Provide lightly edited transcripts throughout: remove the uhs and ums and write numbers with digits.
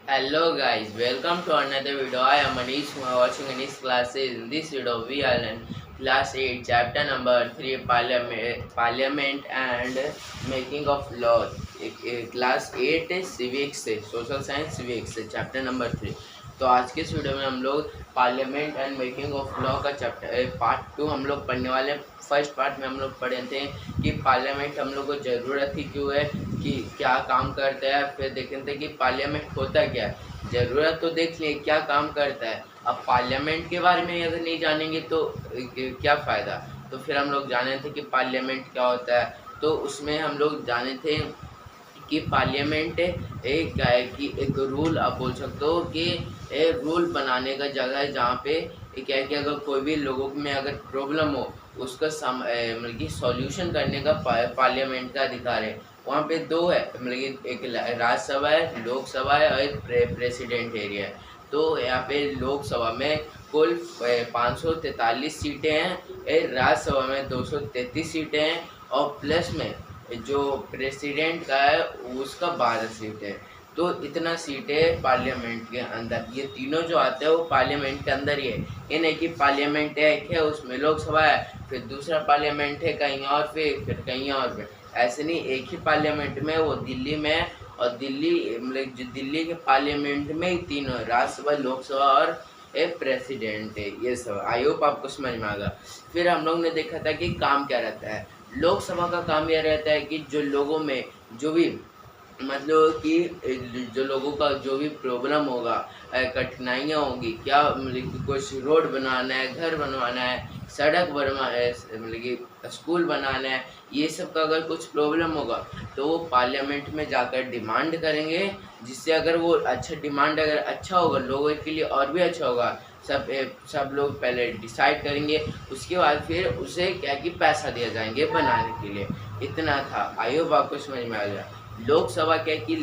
Hello guys, welcome to another video. I am Manish. You are watching Anish classes. In this video, we are in class 8, chapter number 3, Parliament and Making of Law. Class 8 है civics से, social science civics से, chapter number 3. तो आज के इस video में हम लोग parliament and making of law का चैप्टर पार्ट 2 हम लोग पढ़ने वाले हैं। फर्स्ट पार्ट में हम लोग पढ़े थे कि पार्लियामेंट हम लोग को ज़रूरत ही क्यों है, कि क्या काम करता है। फिर देखे थे कि पार्लियामेंट होता क्या है, ज़रूरत तो देख लिए क्या काम करता है। अब पार्लियामेंट के बारे में अगर नहीं जानेंगे तो क्या फ़ायदा। तो फिर हम लोग जाने थे कि पार्लियामेंट क्या होता है। तो उसमें हम लोग जाने थे कि पार्लियामेंट एक क्या है कि एक रूल आप बोल सकते हो कि एक रूल बनाने का जगह है, जहाँ पे क्या है कि अगर कोई भी लोगों में अगर प्रॉब्लम हो उसका मतलब कि सॉल्यूशन करने का पार्लियामेंट का अधिकार है। वहाँ पे दो है, मतलब कि एक राज्यसभा है, लोकसभा है और एक प्रेसिडेंट एरिया है। तो यहाँ पे लोकसभा में कुल 543 सीटें हैं, राज्यसभा में 233 सीटें हैं और प्लस में जो प्रेसिडेंट का है उसका 12 सीट है। तो इतना सीट है पार्लियामेंट के अंदर। ये तीनों जो आते हैं वो पार्लियामेंट के अंदर ही है। ये नहीं कि पार्लियामेंट है एक है उसमें लोकसभा है, फिर दूसरा पार्लियामेंट है कहीं और पे, फिर कहीं और पे। ऐसे नहीं, एक ही पार्लियामेंट में वो दिल्ली में है। और दिल्ली मतलब जो दिल्ली के पार्लियामेंट में ही तीनों राज्यसभा, लोकसभा और एक प्रेसिडेंट है। ये सब आई होप आपको समझ में आ गया। फिर हम लोग ने देखा था कि काम क्या रहता है। लोकसभा का काम यह रहता है कि जो लोगों में जो भी मतलब कि जो लोगों का जो भी प्रॉब्लम होगा, कठिनाइयाँ होंगी, क्या मतलब कि कुछ रोड बनवाना है, घर बनवाना है, सड़क बनवाना है, मतलब कि स्कूल बनाना है, ये सब का अगर कुछ प्रॉब्लम होगा तो वो पार्लियामेंट में जाकर डिमांड करेंगे। जिससे अगर वो अच्छा डिमांड अगर अच्छा होगा लोगों के लिए और भी अच्छा होगा। सब लोग पहले डिसाइड करेंगे, उसके बाद फिर उसे क्या कि पैसा दिया जाएंगे बनाने के लिए। इतना था, आई होप आपको समझ में आ गया। लोकसभा क्या है कि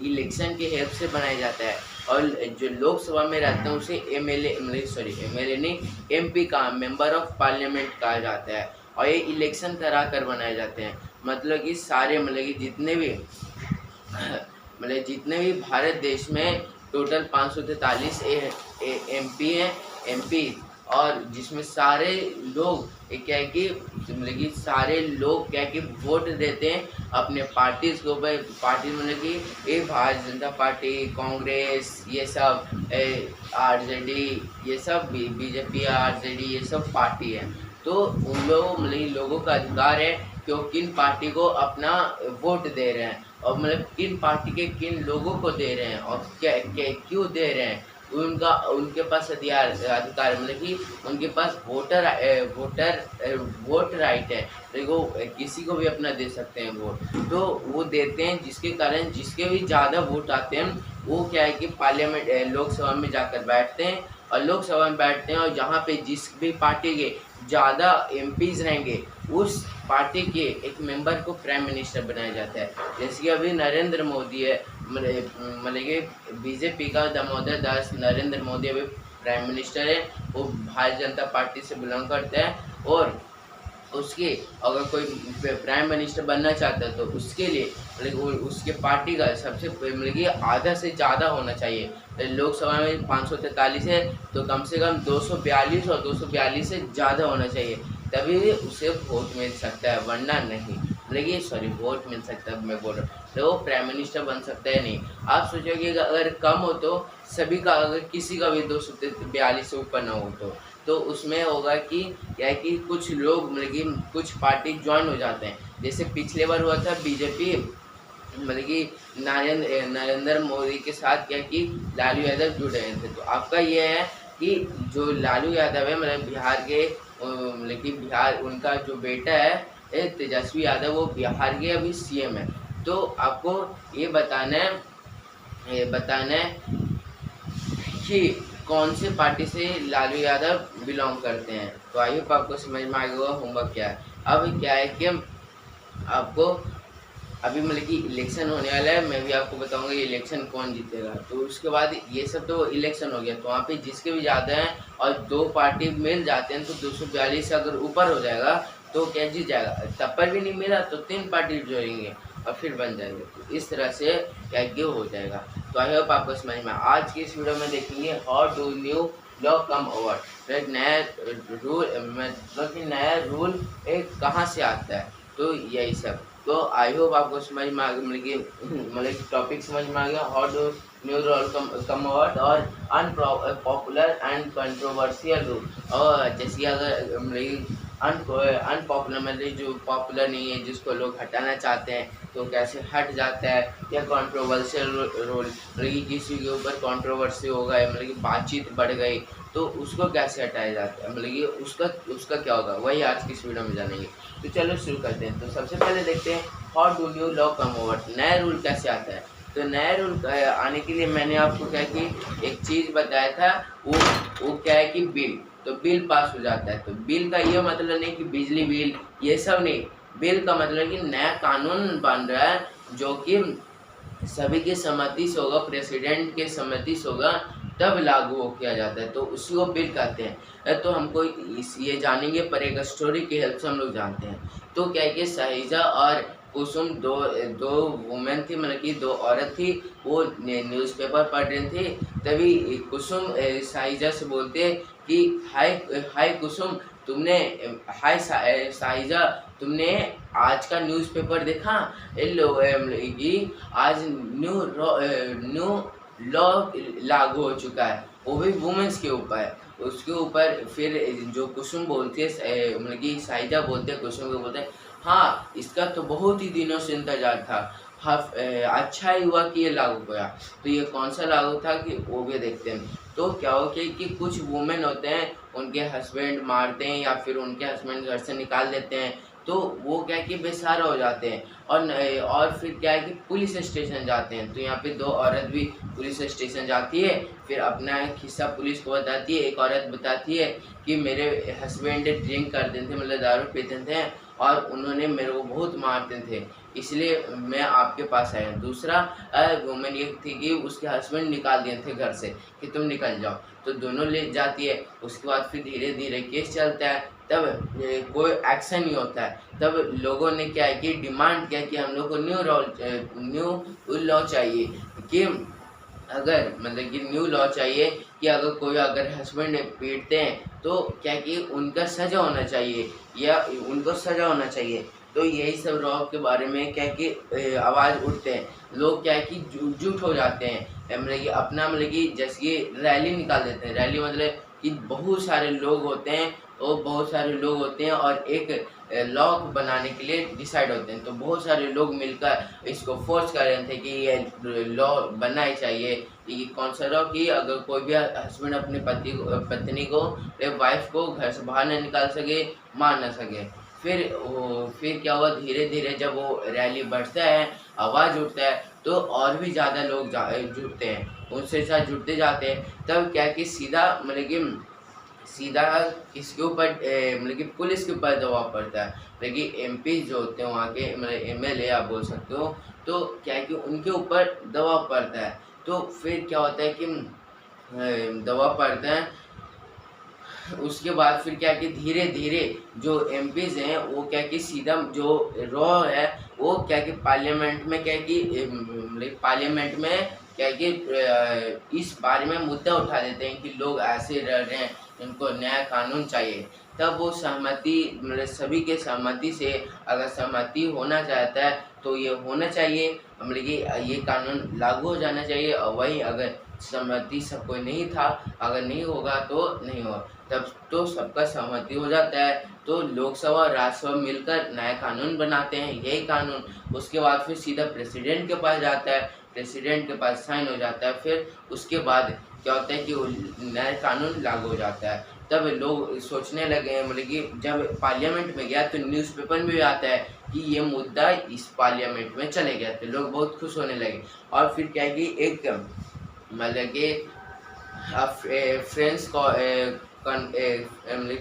इलेक्शन के हेल्प से बनाया जाता है और जो लोकसभा में रहते हैं उसे एमएलए नहीं, एमपी का मेंबर ऑफ पार्लियामेंट कहा जाता है। और ये इलेक्शन करा कर बनाए जाते हैं। मतलब कि सारे मतलब कि जितने भी भारत देश में टोटल 543 एमपी हैं, एमपी। और जिसमें सारे लोग क्या है कि मतलब कि सारे लोग क्या है कि वोट देते हैं अपने पार्टीज के ऊपर। पार्टी मतलब कि ये भारतीय जनता पार्टी, कांग्रेस, ये सब आरजेडी, ये सब बीजेपी, आरजेडी, ये सब पार्टी है। तो उन लोगों मतलब लोगों का अधिकार है कि वो किन पार्टी को अपना वोट दे रहे हैं और मतलब किन पार्टी के किन लोगों को दे रहे हैं और क्यों दे रहे हैं। उनके पास अधिकार मतलब कि उनके पास वोट राइट है। देखो किसी को भी अपना दे सकते हैं वोट। तो वो देते हैं जिसके कारण जिसके भी ज़्यादा वोट आते हैं वो क्या है कि पार्लियामेंट लोकसभा में जाकर बैठते हैं। और लोकसभा में बैठते हैं और जहाँ पे जिस भी पार्टी के ज़्यादा एमपीज रहेंगे उस पार्टी के एक मेंबर को प्राइम मिनिस्टर बनाया जाता है। जैसे कि अभी नरेंद्र मोदी है, मतलब कि बीजेपी का दामोदर दास नरेंद्र मोदी अभी प्राइम मिनिस्टर है। वो भारतीय जनता पार्टी से बिलोंग करते हैं और उसके अगर कोई प्राइम मिनिस्टर बनना चाहता है तो उसके लिए मतलब उसके पार्टी का सबसे मतलब कि आधा से ज़्यादा होना चाहिए। लोकसभा में 543 है तो कम से कम 242 और 242 से ज़्यादा होना चाहिए, तभी उसे वोट मिल सकता है, वरना नहीं। मतलब कि सॉरी, वोट मिल सकता है, मैं बोल रहा हूँ, तो वो प्राइम मिनिस्टर बन सकता है नहीं। आप सोचोगे अगर कम हो तो सभी का, अगर किसी का भी 242 से ऊपर ना हो तो उसमें होगा कि क्या है कि कुछ लोग मतलब कि कुछ पार्टी ज्वाइन हो जाते हैं। जैसे पिछले बार हुआ था बीजेपी मतलब कि नरेंद्र मोदी के साथ क्या कि लालू यादव जुड़े थे। तो आपका ये है कि जो लालू यादव है मतलब बिहार के मतलब कि बिहार उनका जो बेटा है तेजस्वी यादव, वो बिहार के अभी सीएम है। तो आपको ये बताना है कि कौन से पार्टी से लालू यादव बिलोंग करते हैं। तो आई होप आपको समझ में आ गया होमवर्क क्या है। अब क्या है कि आपको अभी मतलब कि इलेक्शन होने वाला है, मैं भी आपको बताऊंगा ये इलेक्शन कौन जीतेगा। तो उसके बाद ये सब तो इलेक्शन हो गया, तो वहाँ पे जिसके भी ज़्यादा हैं और दो पार्टी मिल जाते हैं तो 242 से अगर ऊपर हो जाएगा तो क्या जीत जाएगा। तब पर भी नहीं मिला तो 3 पार्टी जोड़ेंगे और फिर बन जाएंगे। तो इस तरह से क्या हो जाएगा। तो आई होप आपको समझ में। आज की इस वीडियो में देखेंगे how do new law come over. तो एक नया रूल, मतलब कि नया रूल एक कहाँ से आता है, तो यही सब। तो आई होप आपको समझ में आ गया, मतलब टॉपिक समझ में आ गया। How do new rule come over और अनपॉपुलर एंड कंट्रोवर्शियल रूल। और जैसे अगर अनपॉपुलर मतलब जो पॉपुलर नहीं है, जिसको लोग हटाना चाहते हैं, तो कैसे हट जाता है। या कंट्रोवर्शियल रोल, मतलब कि किसी के ऊपर कंट्रोवर्सी हो गई, मतलब कि बातचीत बढ़ गई, तो उसको कैसे हटाया जाता है, मतलब कि उसका उसका क्या होगा, वही आज की इस वीडियो में जानेंगे। तो चलो शुरू करते हैं। तो सबसे पहले देखते हैं how do new law come over, नया रूल कैसे आता है। तो नया रूल आने के लिए मैंने आपको क्या कि एक चीज़ बताया था, वो क्या है कि बिल। तो बिल पास हो जाता है। तो बिल का ये मतलब नहीं कि बिजली बिल ये सब नहीं, बिल का मतलब कि नया कानून बन रहा है जो कि सभी की सहमति से होगा, प्रेसिडेंट के सहमति से होगा, तब लागू किया जाता है, तो उसी को बिल कहते हैं। तो हमको ये जानेंगे, पर एक स्टोरी की हेल्प से हम लोग जानते हैं। तो क्या है कि साहिजा और कुसुम दो दो वुमेन थी, मतलब कि दो औरत थी। वो न्यूज़पेपर पढ़ रही थी। तभी कुसुम साहिजा से बोलते कि हाय हाय कुसुम, तुमने साहिजा, तुमने आज का न्यूज़पेपर देखा। कि आज न्यू लॉ लागू हो चुका है, वो भी वुमेन्स के ऊपर। उसके ऊपर फिर जो कुसुम बोलती है, मतलब कि साहिजा बोलते हैं कुसुम को, बोलते हैं हाँ, इसका तो बहुत ही दिनों से इंतजार था। हाँ, अच्छा ही हुआ कि ये लागू हुआ। तो ये कौन सा लागू था कि वो भी देखते हैं। तो क्या हो कि कुछ वुमेन होते हैं, उनके हस्बैंड मारते हैं या फिर उनके हस्बैंड घर से निकाल देते हैं, तो वो क्या है कि बेसहारा हो जाते हैं। और फिर क्या है कि पुलिस स्टेशन जाते हैं। तो यहाँ पे दो औरत भी पुलिस स्टेशन जाती है, फिर अपना एक हिस्सा पुलिस को बताती है। एक औरत बताती है कि मेरे हस्बैंड ड्रिंक करते थे, मतलब दारू पीते थे, और उन्होंने मेरे को बहुत मारते थे, इसलिए मैं आपके पास आया। दूसरा वुमेन ये थी कि उसके हस्बैंड निकाल दिए थे घर से कि तुम निकल जाओ। तो दोनों ले जाती है। उसके बाद फिर धीरे धीरे केस चलता है, तब कोई एक्शन नहीं होता है। तब लोगों ने क्या है कि डिमांड किया कि हम लोग को न्यू लॉ चाहिए, कि अगर मतलब कि न्यू लॉ चाहिए कि अगर कोई अगर हस्बैंड पीटते हैं, तो क्या कि उनका सज़ा होना चाहिए, या उनको सज़ा होना चाहिए। तो यही सब लॉ के बारे में क्या कि आवाज़ उठते हैं। लोग क्या है कि जुट हो जाते हैं, मतलब कि अपना मतलब कि जैसे कि रैली निकाल देते हैं। रैली मतलब कि बहुत सारे लोग होते हैं, और एक लॉ बनाने के लिए डिसाइड होते हैं। तो बहुत सारे लोग मिलकर इसको फोर्स कर रहे थे कि ये लॉ बनना ही चाहिए। ये कौन सा लॉ कि अगर कोई भी हस्बैंड अपनी पत्नी को, वाइफ को घर से बाहर न निकाल सके, मार न सके। फिर क्या हुआ, धीरे धीरे जब वो रैली बढ़ता है, आवाज़ उठता है, तो और भी ज़्यादा लोग जुटते हैं, उनसे साथ जुटते जाते हैं। तब क्या कि सीधा किसके ऊपर, मतलब कि पुलिस के ऊपर दबाव पड़ता है। मतलब कि एमपी जो होते हैं वहाँ के, मतलब एमएलए आप बोल सकते हो। तो क्या है कि उनके ऊपर दबाव पड़ता है। तो फिर क्या होता है कि दबाव पड़ता है। उसके बाद फिर क्या है कि धीरे धीरे जो एमपीज हैं, वो क्या है कि सीधा जो रॉ है, वो क्या है कि पार्लियामेंट में क्या है कि मतलब पार्लियामेंट में क्या है कि इस बारे में मुद्दा उठा देते हैं कि लोग ऐसे रह रहे हैं, उनको नया कानून चाहिए। तब वो सहमति, मतलब सभी के सहमति से, अगर सहमति होना चाहता है तो ये होना चाहिए, मतलब कि ये कानून लागू हो जाना चाहिए। और वही अगर सहमति सब कोई नहीं था, अगर नहीं होगा तो नहीं होगा, तब तो सबका सहमति हो जाता है। तो लोकसभा और राज्यसभा मिलकर नया कानून बनाते हैं, यही कानून उसके बाद फिर सीधा प्रेसिडेंट के पास जाता है, प्रेसिडेंट के पास साइन हो जाता है। फिर उसके बाद क्या होता है कि वो नया कानून लागू हो जाता है। तब लोग सोचने लगे, मतलब कि जब पार्लियामेंट में गया तो न्यूज़पेपर में भी आता है कि ये मुद्दा इस पार्लियामेंट में चले गया, तो लोग बहुत खुश होने लगे। और फिर क्या है कि एक मतलब कि फ्रेंड्स को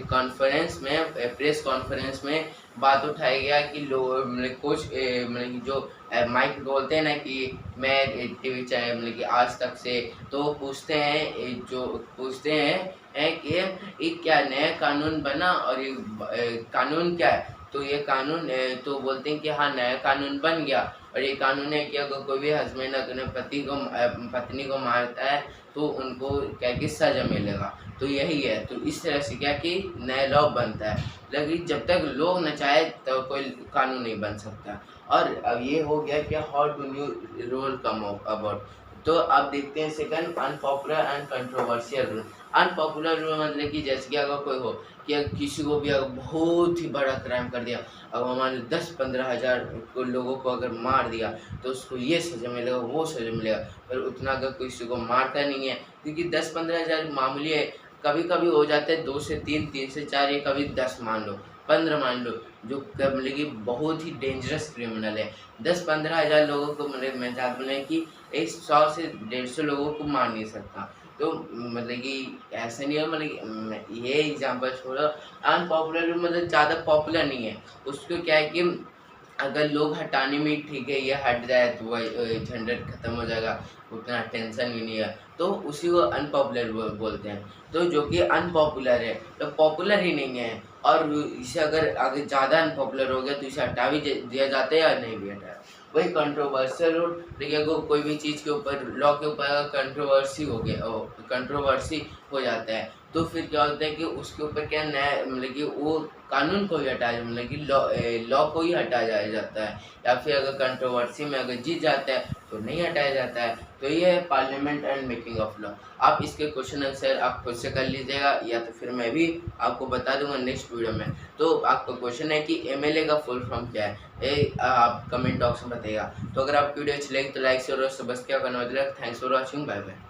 कॉन्फ्रेंस में, प्रेस कॉन्फ्रेंस में बात उठाया गया कि लोग, मतलब कुछ मतलब जो माइक बोलते हैं ना, कि मैं टीवी चैनल मतलब कि आज तक से, तो पूछते हैं, जो पूछते हैं कि ये क्या नया कानून बना, और ये कानून क्या है। तो ये कानून, तो बोलते हैं कि हाँ, नया कानून बन गया। और ये कानून है कि अगर कोई भी हस्बैंड अपने पत्नी को मारता है तो उनको क्या कि सजा मिलेगा। तो यही है, तो इस तरह से क्या कि नया लॉ बनता है, लेकिन जब तक लोग न चाहे तो कोई कानून नहीं बन सकता। और अब ये हो गया कि how to new rule come about. तो अब देखते हैं second, unpopular and controversial rule. Unpopular rule मतलब कि जैसे कि अगर कोई हो कि अगर किसी को भी अगर बहुत ही बड़ा क्राइम कर दिया, अगर मान लो 10-15 हज़ार लोगों को अगर मार दिया तो उसको ये सज़ा मिलेगा, वो सज़ा मिलेगा। पर उतना अगर किसी को मारता नहीं है, क्योंकि 10-15 हज़ार मामूली है। कभी कभी हो जाते हैं 2 से 3, 3 से 4, या कभी 10 मान लो, 15 मान लो, जो मतलब कि बहुत ही डेंजरस क्रिमिनल है। 10-15 हज़ार लोगों को मतलब मैं चाहता हूँ कि 100 से 150 लोगों को मार नहीं सकता। तो मतलब कि ऐसा नहीं है, मतलब कि ये एग्जांपल छोड़ो। अनपॉपुलर मतलब ज़्यादा पॉपुलर नहीं है, उसको क्या है कि अगर लोग हटाने में ठीक है, ये हट जाए तो वही झंझट खत्म हो जाएगा, उतना टेंशन भी नहीं है, तो उसी को अनपॉपुलर बोलते हैं। तो जो कि अनपॉपुलर है तो पॉपुलर ही नहीं है, और इसे अगर आगे ज़्यादा अनपॉपुलर हो गया तो इसे हटा भी दिया जाता है या नहीं भी हटाया। वही कंट्रोवर्शियल रूल, देखिए अगर कोई भी चीज़ के ऊपर, लॉ के ऊपर अगर कंट्रोवर्सी हो जाता है तो फिर क्या होता है कि उसके ऊपर क्या नया मतलब कि वो कानून को ही हटाया, मतलब कि लॉ को ही हटाया जाता है, या फिर अगर कंट्रोवर्सी में अगर जीत जाता है तो नहीं हटाया जाता है। तो ये है parliament and making of law. आप इसके क्वेश्चन आंसर आप खुद से कर लीजिएगा, या तो फिर मैं भी आपको बता दूंगा नेक्स्ट वीडियो में। तो आपका क्वेश्चन है कि एमएलए का फुल फॉर्म क्या है, ये आप कमेंट बॉक्स में बताइएगा। तो अगर आपकी वीडियो अच्छी लगी तो लाइक शेयर और सब्सक्राइब करना मत भूलिएगा। Thanks for watching, bye bye.